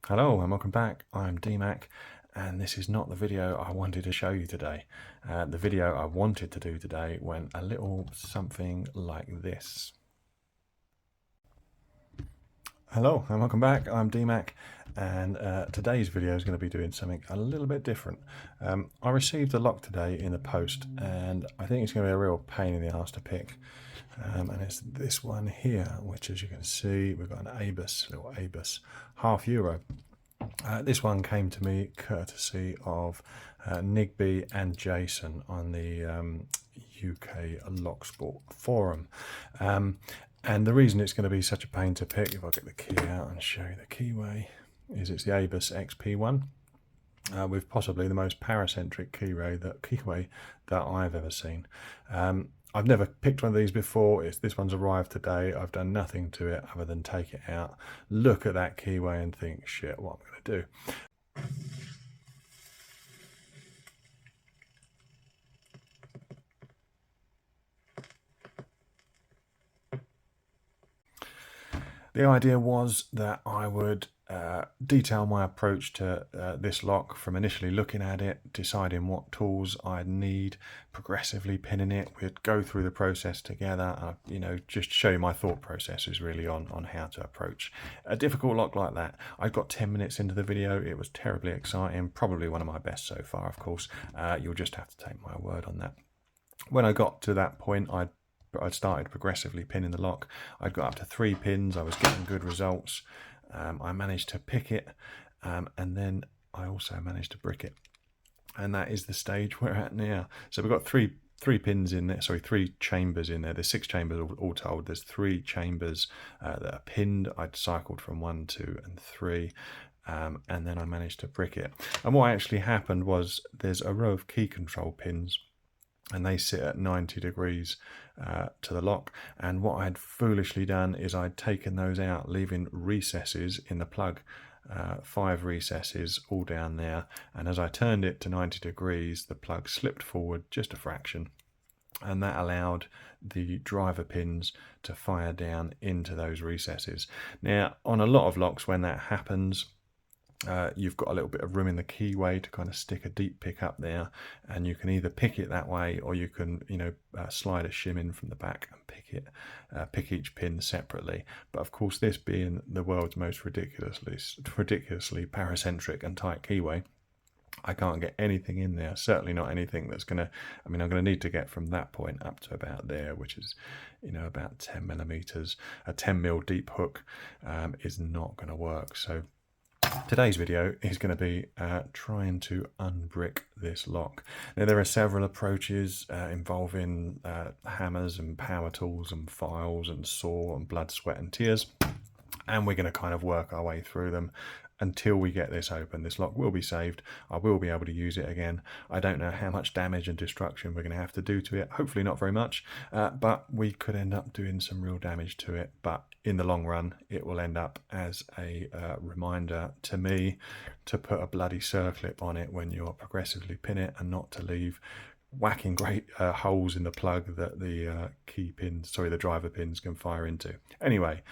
Hello and welcome back. I'm DMAC and this is not the video I wanted to show you today. The video I wanted to do today went a little something like this. Hello and welcome back. I'm DMAC and today's video is going to be doing something a little bit different. I received a lock today in the post and I think it's going to be a real pain in the arse to pick. And it's this one here, which as you can see, we've got an Abus, little Abus, €0.5. This one came to me courtesy of Nigby and Jason on the UK Locksport forum. And the reason it's going to be such a pain to pick, if I get the key out and show you the keyway, is it's the Abus XP1 with possibly the most paracentric keyway that I've ever seen. I've never picked one of these before. This one's arrived today. I've done nothing to it other than take it out, look at that keyway and think, shit, what am I going to do? The idea was that I would detail my approach to this lock from initially looking at it, deciding what tools I'd need, progressively pinning it. We'd go through the process together, just show you my thought processes really on how to approach a difficult lock like that. I got 10 minutes into the video. It was terribly exciting, probably one of my best so far, of course. You'll just have to take my word on that. When I got to that point, I'd started progressively pinning the lock. I'd got up to 3 pins. I was getting good results. I managed to pick it, and then I also managed to brick it. And that is the stage we're at now. So we've got three pins in there, sorry, 3 chambers in there. There's 6 chambers all told. There's 3 chambers that are pinned. I'd cycled from 1, 2, and 3. And then I managed to brick it. And what actually happened was there's a row of key control pins and they sit at 90 degrees to the lock. And what I had foolishly done is I'd taken those out, leaving recesses in the plug, 5 recesses all down there. And as I turned it to 90 degrees, the plug slipped forward just a fraction. And that allowed the driver pins to fire down into those recesses. Now, on a lot of locks, when that happens, you've got a little bit of room in the keyway to kind of stick a deep pick up there, and you can either pick it that way or you can slide a shim in from the back and pick each pin separately. But of course, this being the world's most ridiculously paracentric and tight keyway, I can't get anything in there, certainly not anything that's gonna, I'm gonna need to get from that point up to about there, which is about 10 millimeters. A 10 mil deep hook is not going to work. So today's video is going to be trying to unbrick this lock. Now, there are several approaches involving hammers and power tools and files and saw and blood, sweat and tears, and we're going to kind of work our way through them until we get this open. This lock will be saved. I will be able to use it again. I don't know how much damage and destruction we're going to have to do to it. Hopefully not very much, but we could end up doing some real damage to it. But in the long run, it will end up as a reminder to me to put a bloody circlip on it when you're progressively pin it, and not to leave whacking great holes in the plug that the the driver pins can fire into. Anyway,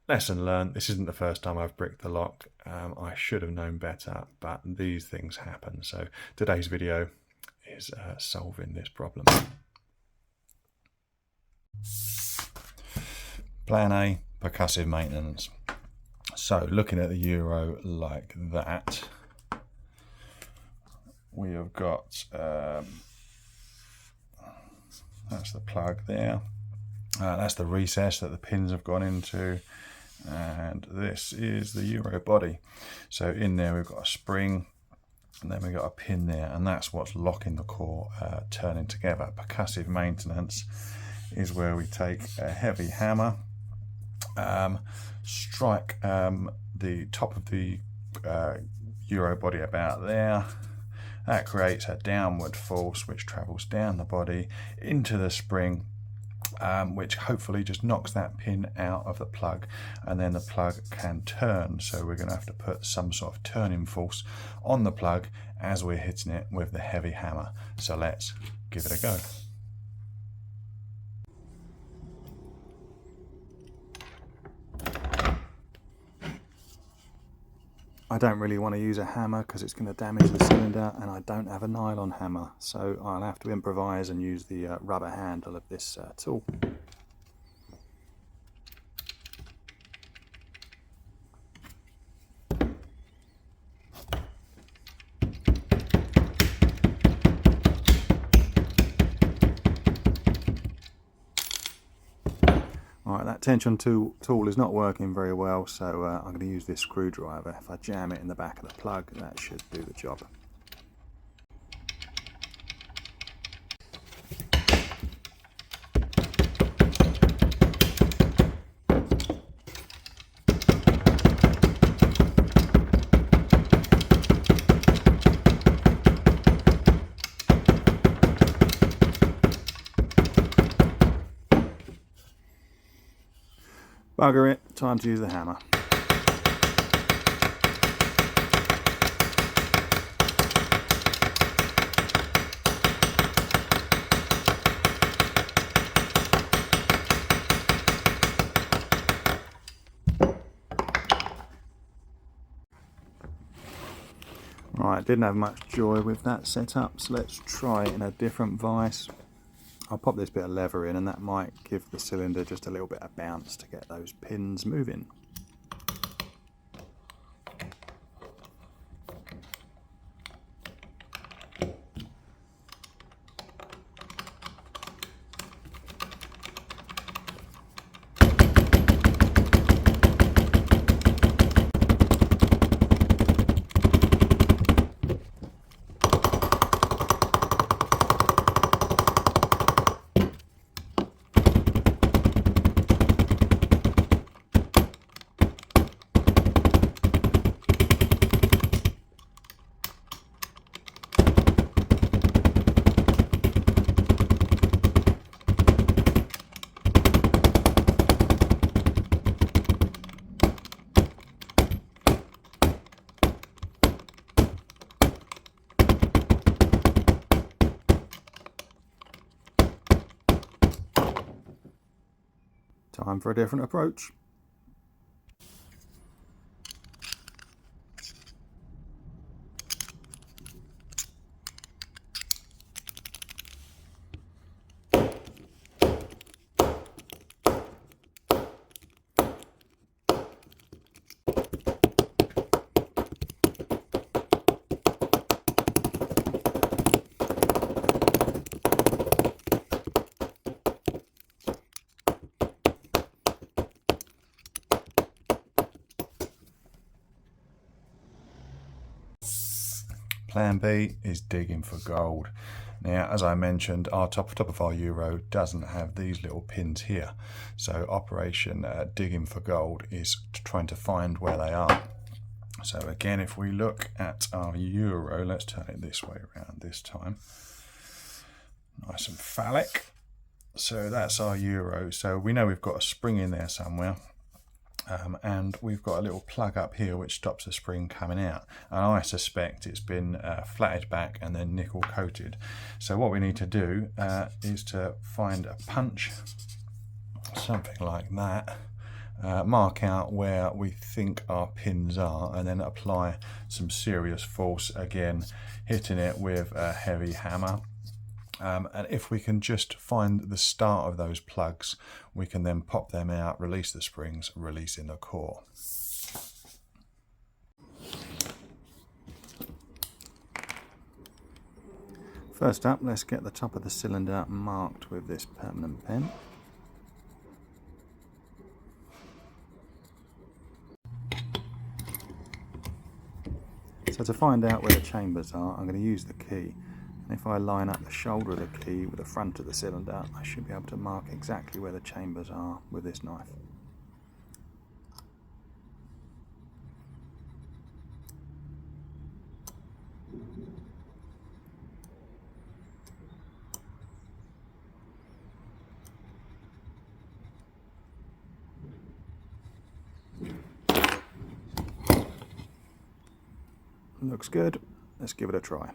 lesson learned. This isn't the first time I've bricked the lock. I should have known better, but these things happen. So today's video is solving this problem. Plan A, percussive maintenance. So looking at the Euro like that, we have got, that's the plug there. That's the recess that the pins have gone into. And this is the Euro body. So in there we've got a spring, and then we've got a pin there, and that's what's locking the core turning together. Percussive maintenance is where we take a heavy hammer, strike the top of the Euro body about there. That creates a downward force which travels down the body into the spring, which hopefully just knocks that pin out of the plug, and then the plug can turn. So we're going to have to put some sort of turning force on the plug as we're hitting it with the heavy hammer. So let's give it a go. I don't really want to use a hammer because it's going to damage the cylinder, and I don't have a nylon hammer, so I'll have to improvise and use the rubber handle of this tool. Alright, that tension tool is not working very well, so I'm going to use this screwdriver. If I jam it in the back of the plug, that should do the job. Bugger it, time to use the hammer. Right, didn't have much joy with that setup, so let's try it in a different vise. I'll pop this bit of lever in, and that might give the cylinder just a little bit of bounce to get those pins moving. Time for a different approach. Plan B is digging for gold. Now, as I mentioned, our top of our Euro doesn't have these little pins here. So Operation Digging for Gold is trying to find where they are. So again, if we look at our Euro, let's turn it this way around this time. Nice and phallic. So that's our Euro. So we know we've got a spring in there somewhere. And we've got a little plug up here which stops the spring coming out, and I suspect it's been flatted back and then nickel coated. So what we need to do is to find a punch, something like that, mark out where we think our pins are, and then apply some serious force, again hitting it with a heavy hammer. And if we can just find the start of those plugs, we can then pop them out, release the springs, releasing the core. First up, let's get the top of the cylinder marked with this permanent pen. So to find out where the chambers are, I'm going to use the key. If I line up the shoulder of the key with the front of the cylinder, I should be able to mark exactly where the chambers are with this knife. Looks good. Let's give it a try.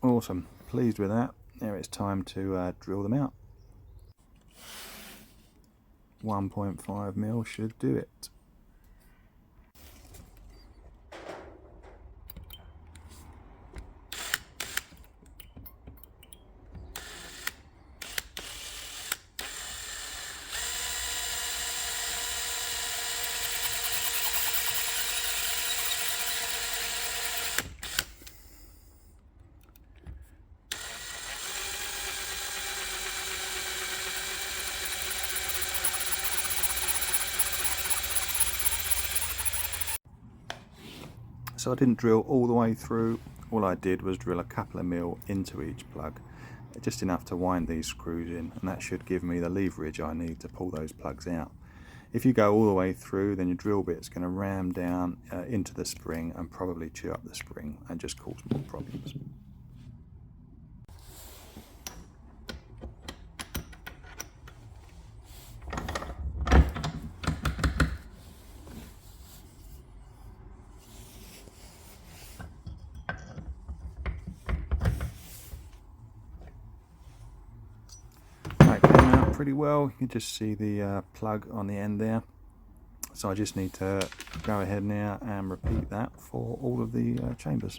Awesome, pleased with that. Now it's time to drill them out. 1.5 mil should do it. So I didn't drill all the way through, all I did was drill a couple of mil into each plug, just enough to wind these screws in, and that should give me the leverage I need to pull those plugs out. If you go all the way through, then your drill bit's going to ram down into the spring and probably chew up the spring and just cause more problems. Pretty well. You can just see the plug on the end there, so I just need to go ahead now and repeat that for all of the chambers.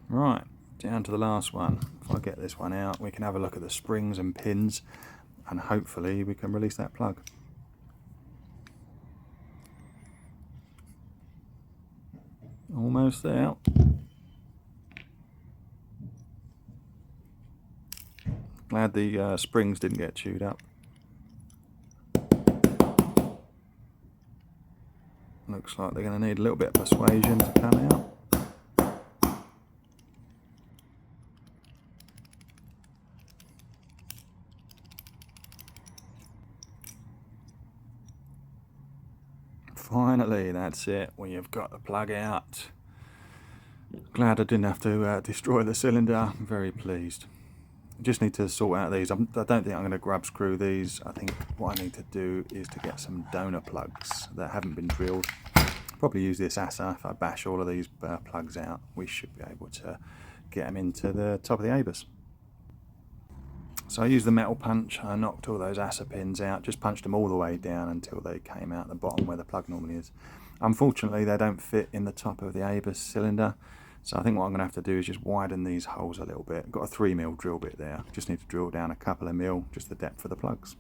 Right, down to the last one. If I get this one out, we can have a look at the springs and pins, and hopefully we can release that plug. Almost there. Glad the springs didn't get chewed up. Looks like they're going to need a little bit of persuasion to come out. Finally, that's it. We've got the plug out. Glad I didn't have to destroy the cylinder. I'm very pleased. Just need to sort out these. I don't think I'm going to grub screw these. I think what I need to do is to get some donor plugs that haven't been drilled. Probably use this Asa. If I bash all of these plugs out, we should be able to get them into the top of the Abus. So I used the metal punch. I knocked all those Asa pins out, just punched them all the way down until they came out the bottom where the plug normally is. Unfortunately, they don't fit in the top of the Abus cylinder. So I think what I'm going to have to do is just widen these holes a little bit. I've got a 3 mil drill bit there. Just need to drill down a couple of mil, just the depth of the plugs.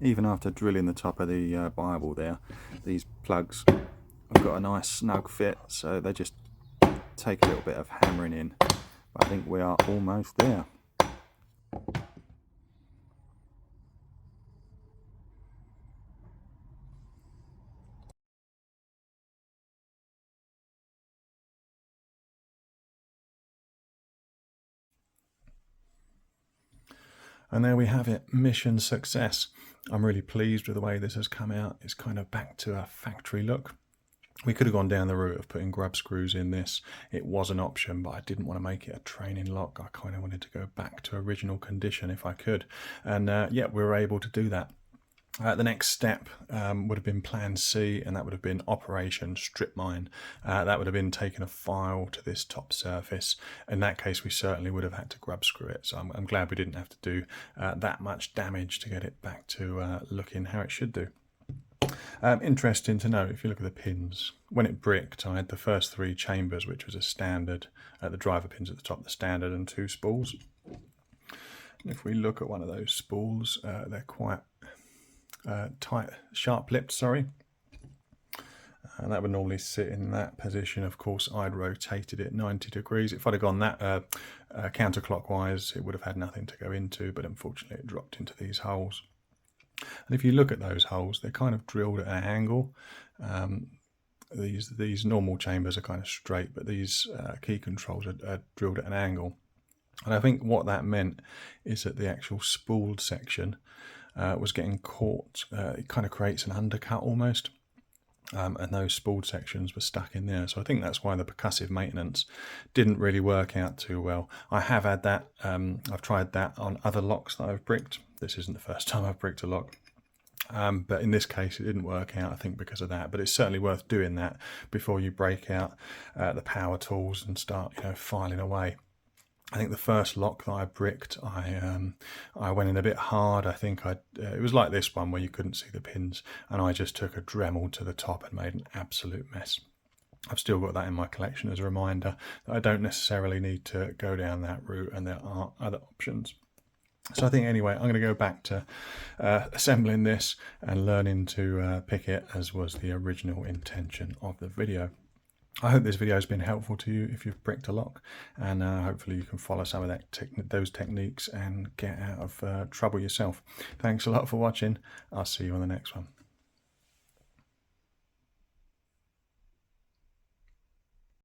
Even after drilling the top of the Bible there, these plugs have got a nice snug fit, so they just take a little bit of hammering in. But I think we are almost there. And there we have it, mission success. I'm really pleased with the way this has come out. It's kind of back to a factory look. We could have gone down the route of putting grub screws in this. It was an option, but I didn't want to make it a training lock. I kind of wanted to go back to original condition if I could. And yeah, we were able to do that. The next step would have been Plan C, and that would have been Operation Strip Mine. That would have been taking a file to this top surface. In that case, we certainly would have had to grub screw it. So I'm glad we didn't have to do that much damage to get it back to looking how it should do. Interesting to know, if you look at the pins, when it bricked, I had the first 3 chambers, which was a standard, the driver pins at the top, the standard, and 2 spools. And if we look at one of those spools, they're quite tight, sharp-lipped, sorry. And that would normally sit in that position. Of course, I'd rotated it 90 degrees. If I'd have gone that counterclockwise, it would have had nothing to go into, but unfortunately it dropped into these holes. And if you look at those holes, they're kind of drilled at an angle. These normal chambers are kind of straight, but these key controls are drilled at an angle. And I think what that meant is that the actual spooled section was getting caught. It kind of creates an undercut almost. And those spooled sections were stuck in there. So I think that's why the percussive maintenance didn't really work out too well. I have had that, I've tried that on other locks that I've bricked. This isn't the first time I've bricked a lock. But in this case, it didn't work out, I think, because of that. But it's certainly worth doing that before you break out the power tools and start, filing away. I think the first lock that I bricked, I went in a bit hard. I think it was like this one where you couldn't see the pins, and I just took a Dremel to the top and made an absolute mess. I've still got that in my collection as a reminder that I don't necessarily need to go down that route, and there are other options. So I think anyway, I'm going to go back to assembling this and learning to pick it as was the original intention of the video. I hope this video has been helpful to you if you've bricked a lock, and hopefully you can follow some of those techniques and get out of trouble yourself. Thanks a lot for watching. I'll see you on the next one.